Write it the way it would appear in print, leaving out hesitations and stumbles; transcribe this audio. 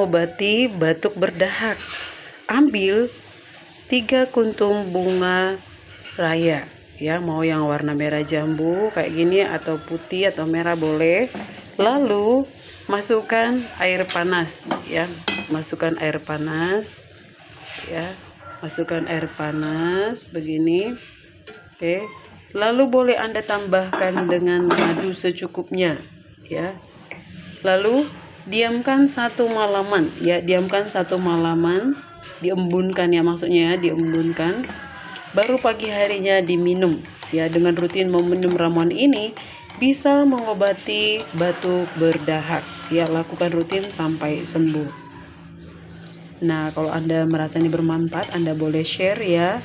mengobati batuk berdahak. Ambil 3 kuntum bunga raya, ya, mau yang warna merah jambu kayak gini atau putih atau merah boleh. Lalu masukkan air panas, ya, masukkan air panas, ya, masukkan air panas begini. Oke, lalu boleh Anda tambahkan dengan madu secukupnya, ya. Lalu diamkan 1 malaman, ya, diamkan 1 malaman, diembunkan, ya, maksudnya ya, diembunkan. Baru pagi harinya diminum, ya. Dengan rutin meminum ramuan ini bisa mengobati batuk berdahak, ya. Lakukan rutin sampai sembuh. Nah, kalau Anda merasa ini bermanfaat, Anda boleh share, ya.